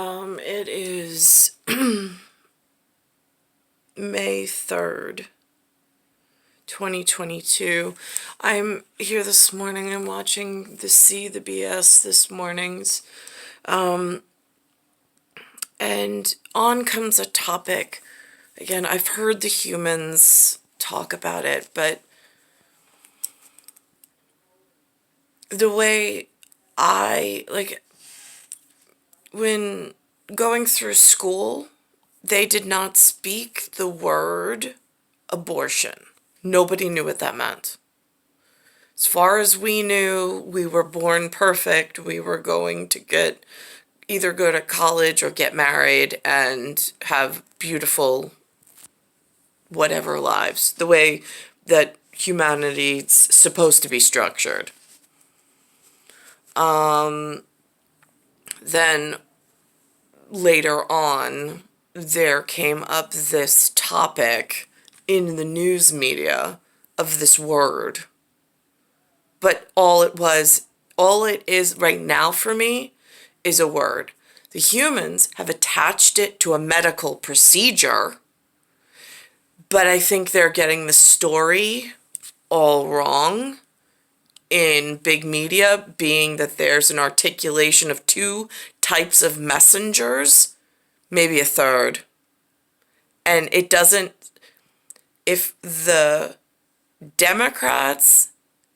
It is May 3rd, 2022. I'm here this morning. I'm watching the BS this morning's. And on comes a topic. Again, I've heard the humans talk about it, but the way when going through school, they did not speak the word abortion. Nobody knew what that meant. As far as we knew, we were born perfect. We were going to either go to college or get married and have beautiful whatever lives, the way that humanity's supposed to be structured. Then later on, there came up this topic in the news media of this word. But all it is right now for me is a word. The humans have attached it to a medical procedure, but I think they're getting the story all wrong in big media, being that there's an articulation of two types of messengers, maybe a third. And it doesn't, if the Democrats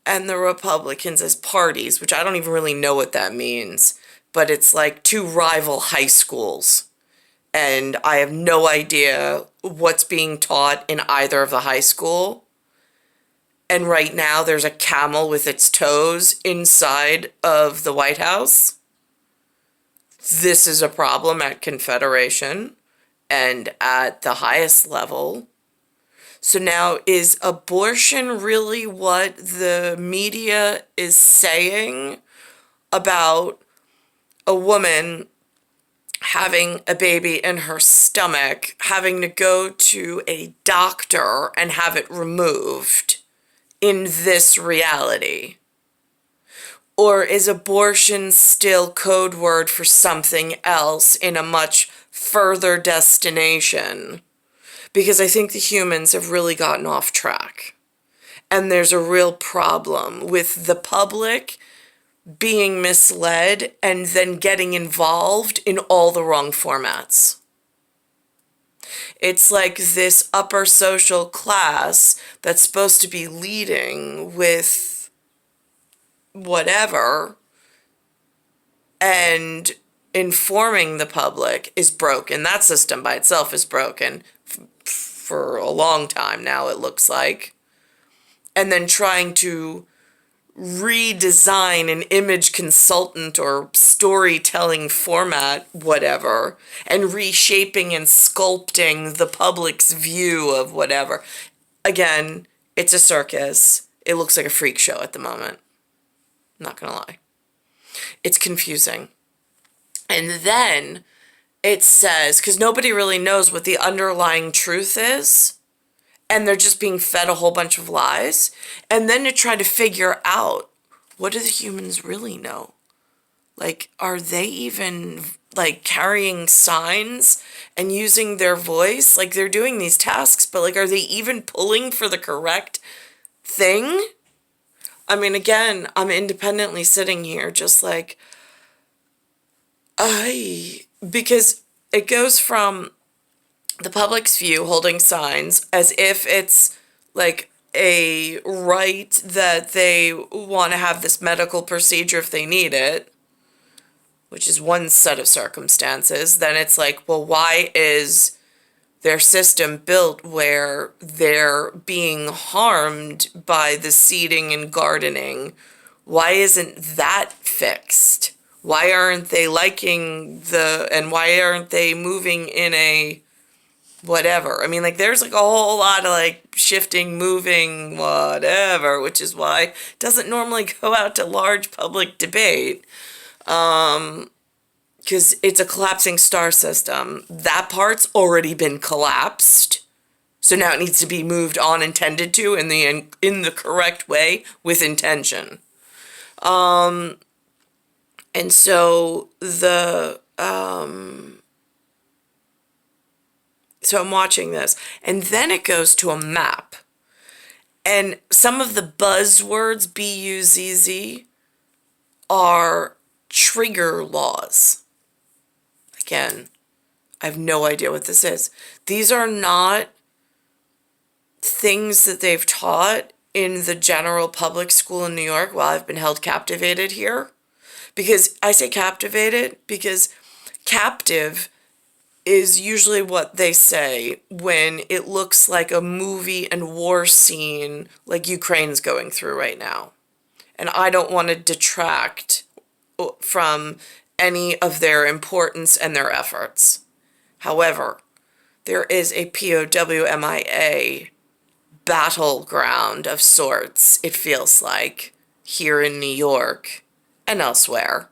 and the Republicans as parties, which I don't even really know what that means, but it's like two rival high schools. And I have no idea what's being taught in either of the high school. And right now there's a camel with its toes inside of the White House. This is a problem at Confederation and at the highest level. So now, is abortion really what the media is saying about a woman having a baby in her stomach, having to go to a doctor and have it removed in this reality? Or is abortion still code word for something else in a much further destination? Because I think the humans have really gotten off track. And there's a real problem with the public being misled and then getting involved in all the wrong formats. It's like this upper social class that's supposed to be leading with whatever and informing the public is broken. That system by itself is broken for a long time now, it looks like. And then trying to redesign an image consultant or storytelling format, whatever, and reshaping and sculpting the public's view of whatever. Again, it's a circus. It looks like a freak show at the moment. I'm not gonna lie. It's confusing. And then it says, because nobody really knows what the underlying truth is, and they're just being fed a whole bunch of lies, and then to try to figure out, what do the humans really know? Like, are they even, like, carrying signs and using their voice? Like, they're doing these tasks, but, like, are they even pulling for the correct thing? I mean, again, I'm independently sitting here just like, because it goes from the public's view holding signs as if it's like a right that they want to have this medical procedure if they need it, which is one set of circumstances. Then it's like, well, why is their system built where they're being harmed by the seeding and gardening? Why isn't that fixed? Why aren't they liking and why aren't they moving in a whatever? I mean, like, there's like a whole lot of like shifting, moving, whatever, which is why it doesn't normally go out to large public debate. Because it's a collapsing star system. That part's already been collapsed. So now it needs to be moved on and tended to in the correct way with intention. And so the so I'm watching this, and then it goes to a map. And some of the buzzwords, BUZZ, are trigger laws. Again, I have no idea what this is. These are not things that they've taught in the general public school in New York while I've been held captivated here. Because I say captivated because captive is usually what they say when it looks like a movie and war scene like Ukraine's going through right now. And I don't want to detract from any of their importance and their efforts. However, there is a POWMIA battleground of sorts, it feels like, here in New York and elsewhere,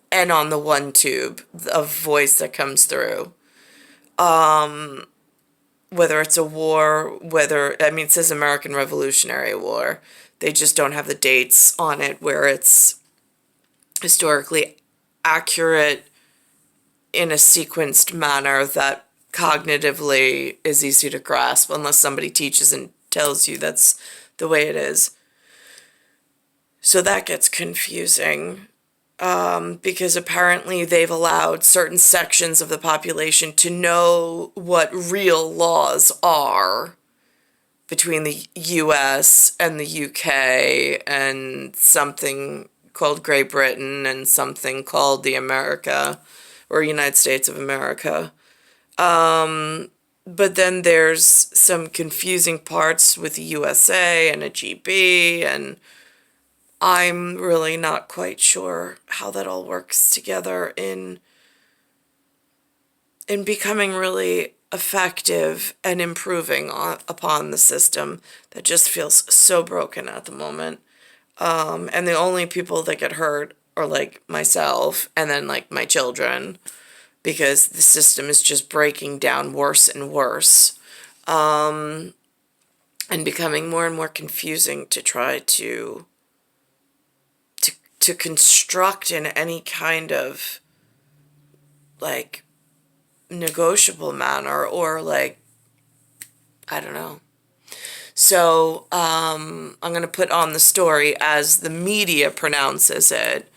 and on the one tube of voice that comes through. Whether it's a war, it says American Revolutionary War. They just don't have the dates on it where it's historically accurate in a sequenced manner that cognitively is easy to grasp unless somebody teaches and tells you that's the way it is. So that gets confusing. Because apparently they've allowed certain sections of the population to know what real laws are between the US and the UK and something called Great Britain and something called the America or United States of America. But then there's some confusing parts with the USA and a GB, and I'm really not quite sure how that all works together in becoming really effective and improving upon the system that just feels so broken at the moment. And the only people that get hurt are like myself and then like my children, because the system is just breaking down worse and worse, and becoming more and more confusing to try to construct in any kind of like negotiable manner or like, I don't know. So I'm going to put on the story as the media pronounces it,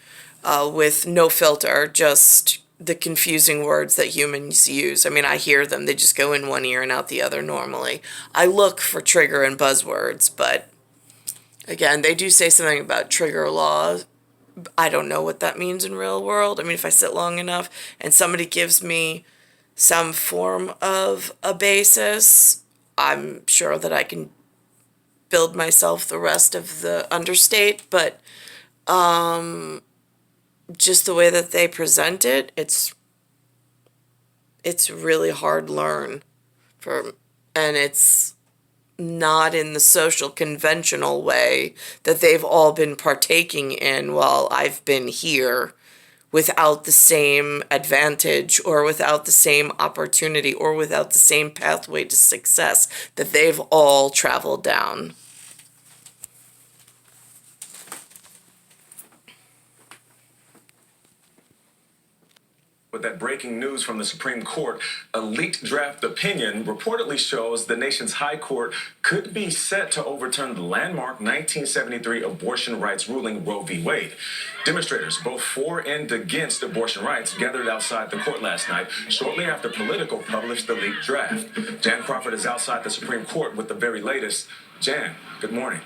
with no filter, just the confusing words that humans use. I mean, I hear them. They just go in one ear and out the other normally. I look for trigger and buzzwords, but again, they do say something about trigger laws. I don't know what that means in real world. I mean, if I sit long enough and somebody gives me some form of a basis, I'm sure that I can build myself the rest of the understate, but just the way that they present it, it's really hard to learn and it's not in the social conventional way that they've all been partaking in while I've been here, without the same advantage or without the same opportunity or without the same pathway to success that they've all traveled down. With that breaking news from the Supreme Court, a leaked draft opinion reportedly shows the nation's high court could be set to overturn the landmark 1973 abortion rights ruling Roe v. Wade. Demonstrators, both for and against abortion rights, gathered outside the court last night, shortly after Politico published the leaked draft. Jan Crawford is outside the Supreme Court with the very latest. Jan, good morning.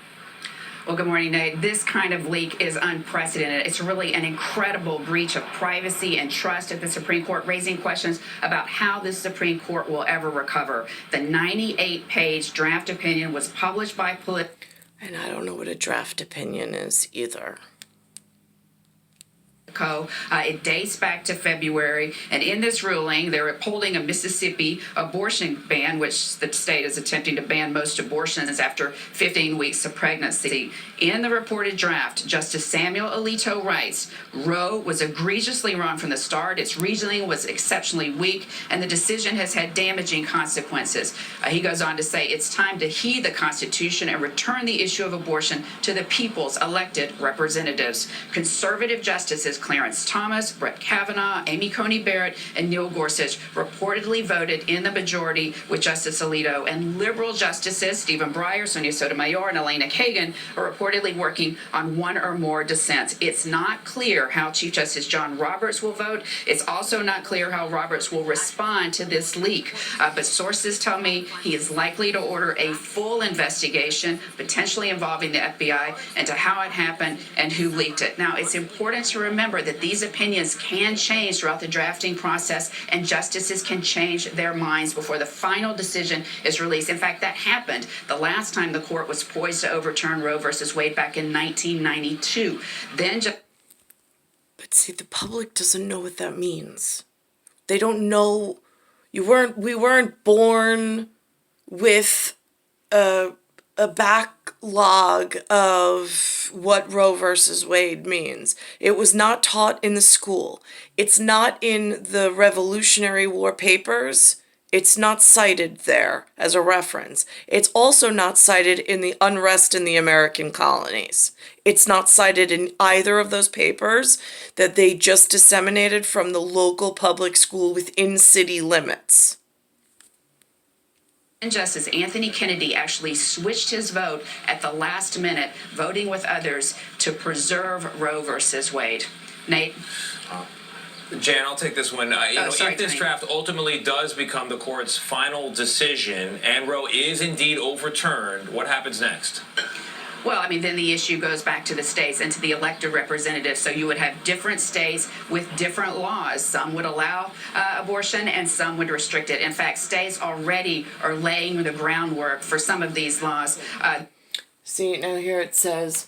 Well, good morning, Nate. This kind of leak is unprecedented. It's really an incredible breach of privacy and trust at the Supreme Court, raising questions about how the Supreme Court will ever recover. The 98-page draft opinion was published by Politico. And I don't know what a draft opinion is either. It dates back to February, and in this ruling, they're upholding a Mississippi abortion ban, which the state is attempting to ban most abortions after 15 weeks of pregnancy. In the reported draft, Justice Samuel Alito writes, Roe was egregiously wrong from the start. Its reasoning was exceptionally weak, and the decision has had damaging consequences. He goes on to say, it's time to heed the Constitution and return the issue of abortion to the people's elected representatives. Conservative justices Clarence Thomas, Brett Kavanaugh, Amy Coney Barrett, and Neil Gorsuch reportedly voted in the majority with Justice Alito, and liberal justices Stephen Breyer, Sonia Sotomayor, and Elena Kagan are reportedly working on one or more dissents. It's not clear how Chief Justice John Roberts will vote. It's also not clear how Roberts will respond to this leak, but sources tell me he is likely to order a full investigation, potentially involving the FBI, into how it happened and who leaked it. Now, it's important to remember that these opinions can change throughout the drafting process, and justices can change their minds before the final decision is released. In fact, that happened the last time the court was poised to overturn Roe versus Wade back in 1992. But see, the public doesn't know what that means. They don't know. We weren't born with a backlog of what Roe versus Wade means. It was not taught in the school. It's not in the Revolutionary War papers. It's not cited there as a reference. It's also not cited in the unrest in the American colonies. It's not cited in either of those papers that they just disseminated from the local public school within city limits. And Justice Anthony Kennedy actually switched his vote at the last minute, voting with others to preserve Roe versus Wade. Nate? Jan, I'll take this one. Sorry, if this Tony. draft ultimately does become the court's final decision and Roe is indeed overturned, what happens next? Well, I mean, then the issue goes back to the states and to the elected representatives. So you would have different states with different laws. Some would allow abortion and some would restrict it. In fact, states already are laying the groundwork for some of these laws. See, now here it says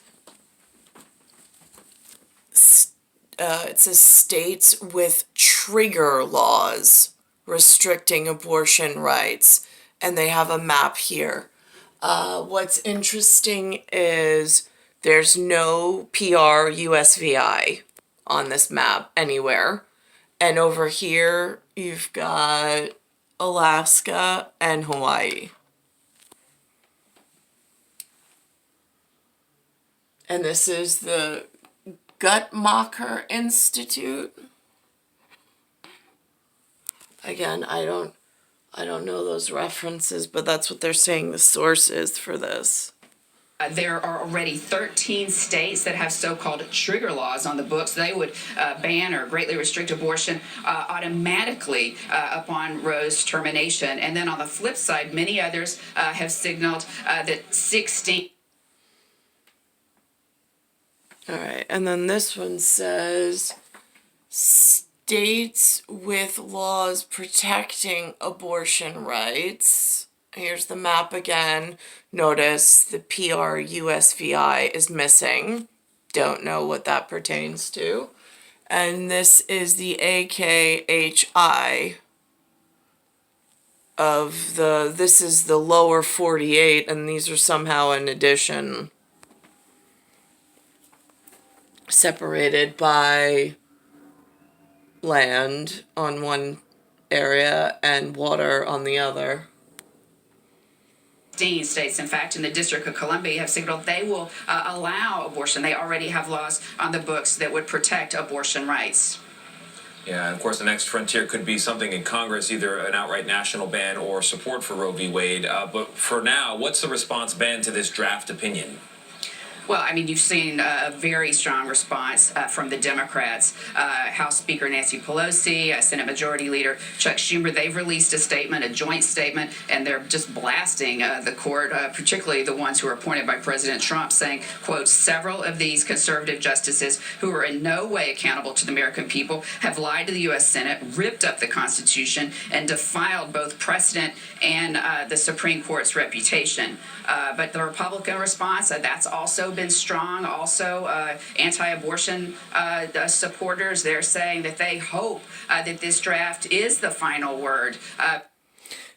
states with trigger laws restricting abortion rights, and they have a map here. What's interesting is there's no PRUSVI on this map anywhere. And over here, you've got Alaska and Hawaii. And this is the Guttmacher Institute. Again, I don't know those references, but that's what they're saying the source is for this. There are already 13 states that have so-called trigger laws on the books. They would ban or greatly restrict abortion automatically upon Roe's termination. And then on the flip side, many others have signaled that 16... All right, and then this one says states with laws protecting abortion rights. Here's the map again. Notice the PRUSVI is missing. Don't know what that pertains to. And this is the AKHI of this is the lower 48, and these are somehow in addition separated by land on one area and water on the other. 16 states, in fact, in the District of Columbia, have signaled they will allow abortion. They already have laws on the books that would protect abortion rights. Yeah, and of course the next frontier could be something in Congress, either an outright national ban or support for Roe v. Wade. But for now, what's the response been to this draft opinion? Well, I mean, you've seen a very strong response from the Democrats. House Speaker Nancy Pelosi, Senate Majority Leader Chuck Schumer, they've released a statement, a joint statement, and they're just blasting the court, particularly the ones who are appointed by President Trump, saying, quote, several of these conservative justices who are in no way accountable to the American people have lied to the U.S. Senate, ripped up the Constitution, and defiled both precedent and the Supreme Court's reputation. But the Republican response, that's also been strong. Also, anti-abortion supporters, they're saying that they hope that this draft is the final word.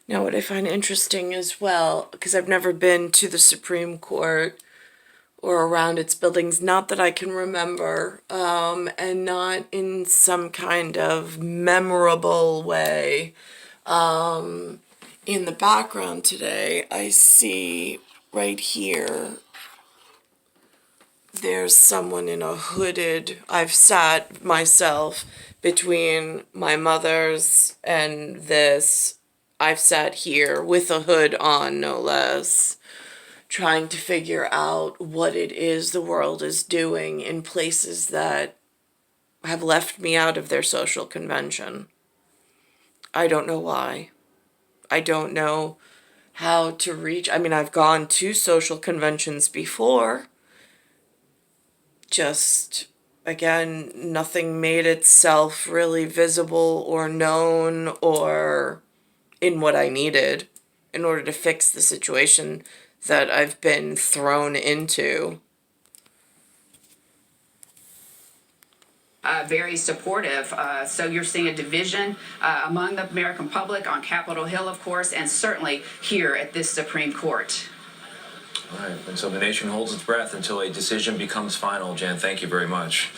Now, what I find interesting as well, because I've never been to the Supreme Court or around its buildings, not that I can remember, and not in some kind of memorable way. In the background today, I see right here there's someone in a hooded, I've sat myself between my mother's and this. I've sat here with a hood on, no less, trying to figure out what it is the world is doing in places that have left me out of their social convention. I don't know why. I don't know how to reach. I mean, I've gone to social conventions before. Just, again, nothing made itself really visible or known or in what I needed in order to fix the situation that I've been thrown into. Very supportive. So you're seeing a division among the American public on Capitol Hill, of course, and certainly here at this Supreme Court. All right, and so the nation holds its breath until a decision becomes final. Jan, thank you very much.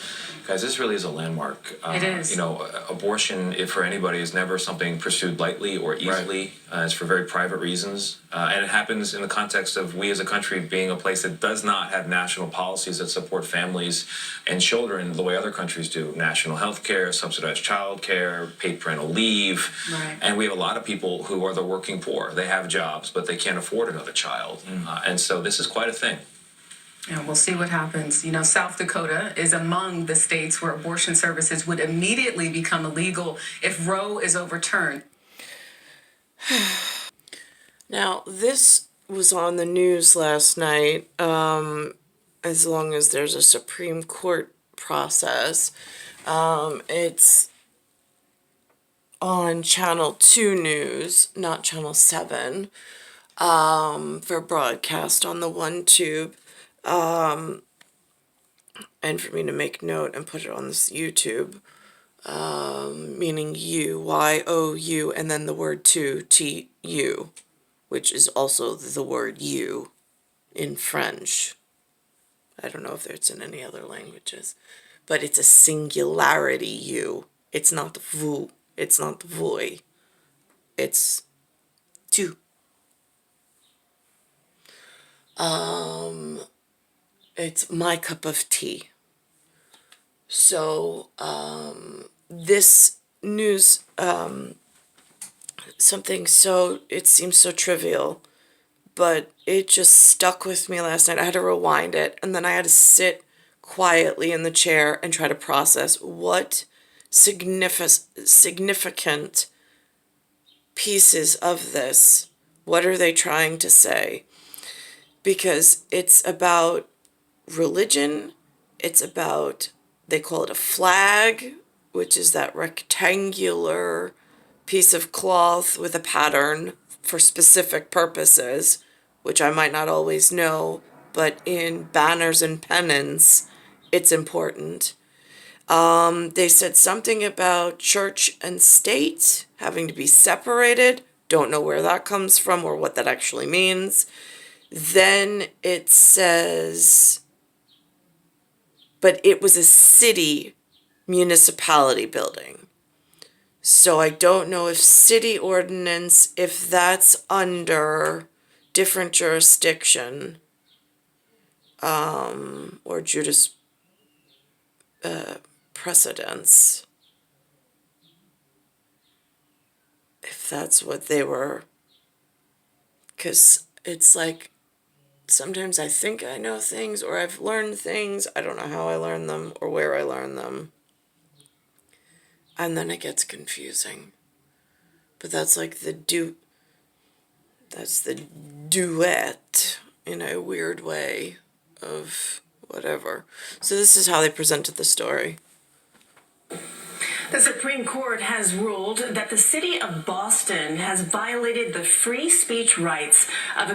Guys, this really is a landmark. It is. You know, abortion, if for anybody, is never something pursued lightly or easily. Right. It's for very private reasons. And it happens in the context of we as a country being a place that does not have national policies that support families and children the way other countries do. National health care, subsidized child care, paid parental leave. Right. And we have a lot of people who are the working poor. They have jobs, but they can't afford another child. And so this is quite a thing. And we'll see what happens. You know, South Dakota is among the states where abortion services would immediately become illegal if Roe is overturned. Now, this was on the news last night. As long as there's a Supreme Court process, it's on Channel 2 News, not Channel 7, for broadcast on the one tube. And for me to make note and put it on this YouTube, meaning you, Y-O-U, and then the word to, T-U, which is also the word you in French. I don't know if it's in any other languages, but it's a singularity you. It's not vous, it's not voi, it's tu. It's my cup of tea. So, this news, something so, it seems so trivial, but it just stuck with me last night. I had to rewind it, and then I had to sit quietly in the chair and try to process what significant pieces of this, what are they trying to say? Because it's about religion, it's about, they call it a flag, which is that rectangular piece of cloth with a pattern for specific purposes, which I might not always know, but in banners and pennants, it's important. They said something about church and state having to be separated. Don't know where that comes from or what that actually means. Then it says, but it was a city municipality building. So I don't know if city ordinance, if that's under different jurisdiction, or precedence. If that's what they were, because it's like, sometimes I think I know things or I've learned things. I don't know how I learned them or where I learned them. And then it gets confusing. But that's like that's the duet in a weird way of whatever. So this is how they presented the story. The Supreme Court has ruled that the city of Boston has violated the free speech rights of a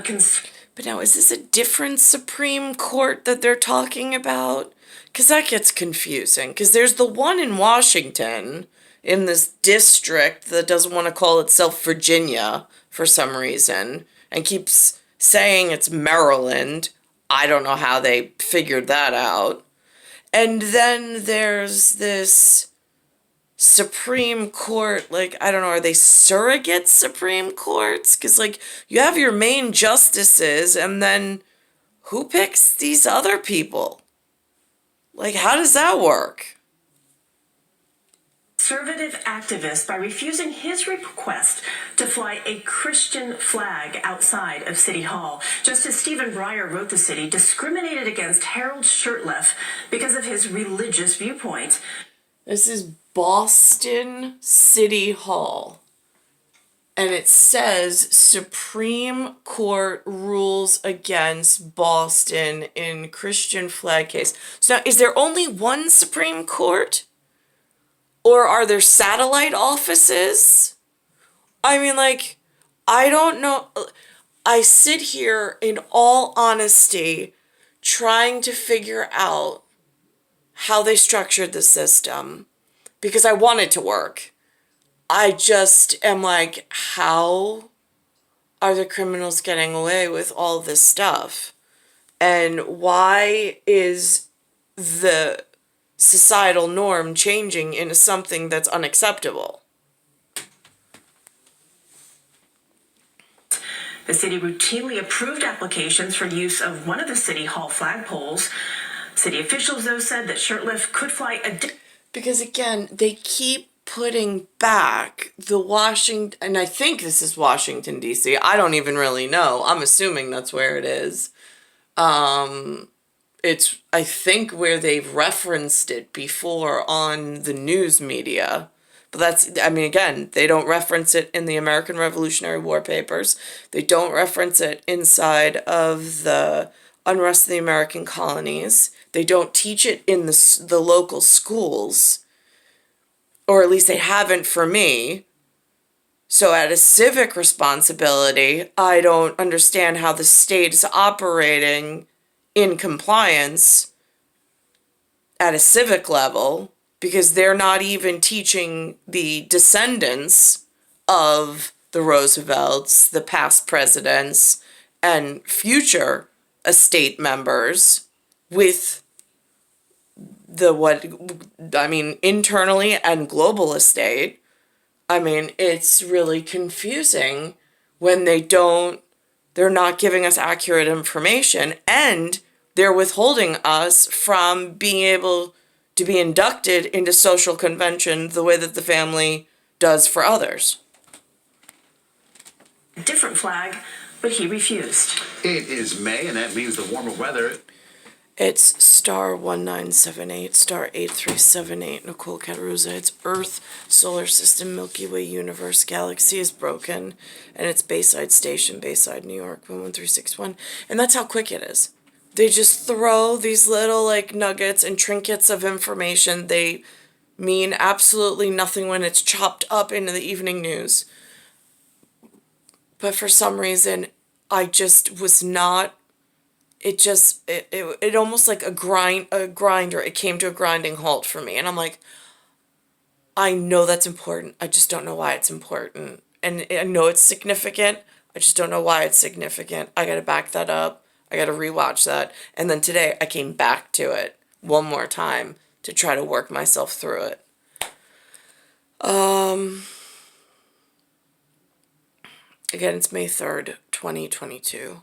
But now, is this a different Supreme Court that they're talking about? Because that gets confusing. Because there's the one in Washington, in this district that doesn't want to call itself Virginia for some reason, and keeps saying it's Maryland. I don't know how they figured that out. And then there's this Supreme Court, like, I don't know, are they surrogate Supreme Courts? Because, like, you have your main justices, and then who picks these other people? Like, how does that work? Conservative activist by refusing his request to fly a Christian flag outside of City Hall. Justice Stephen Breyer wrote the city discriminated against Harold Shurtleff because of his religious viewpoint. This is Boston City Hall. And it says Supreme Court rules against Boston in Christian flag case. So now, is there only one Supreme Court? Or are there satellite offices? I mean, like, I don't know. I sit here in all honesty trying to figure out how they structured the system because I want it to work. I just am like, how are the criminals getting away with all this stuff? And why is the societal norm changing into something that's unacceptable? The city routinely approved applications for use of one of the City Hall flagpoles. City officials, though, said that Shurtleff could fly Because again, they keep putting back the Washington, and I think this is Washington, D.C. I don't even really know. I'm assuming that's where it is. It's, I think, where they've referenced it before on the news media. But that's, I mean, again, they don't reference it in the American Revolutionary War papers. They don't reference it inside of the unrest of the American colonies. They don't teach it in the local schools. Or at least they haven't for me. So at a civic responsibility, I don't understand how the state is operating in compliance at a civic level, because they're not even teaching the descendants of the Roosevelts, the past presidents, and future estate members with internally and global estate. I mean, it's really confusing when they're not giving us accurate information, and they're withholding us from being able to be inducted into social convention the way that the family does for others. different flag, but he refused. It is May, and that means the warmer weather. It's star 1978, star 8378, Nicole Cattaruzza. It's Earth, Solar System, Milky Way, Universe, Galaxy is broken, and it's Bayside Station, Bayside, New York, 11361. And that's how quick it is. They just throw these little, like, nuggets and trinkets of information. They mean absolutely nothing when it's chopped up into the evening news. But for some reason, I just was not... It almost like a grinder. It came to a grinding halt for me. And I'm like, I know that's important. I just don't know why it's important. And I know it's significant. I just don't know why it's significant. I got to back that up. I got to rewatch that. And then today I came back to it one more time to try to work myself through it. Again, it's May 3rd, 2022.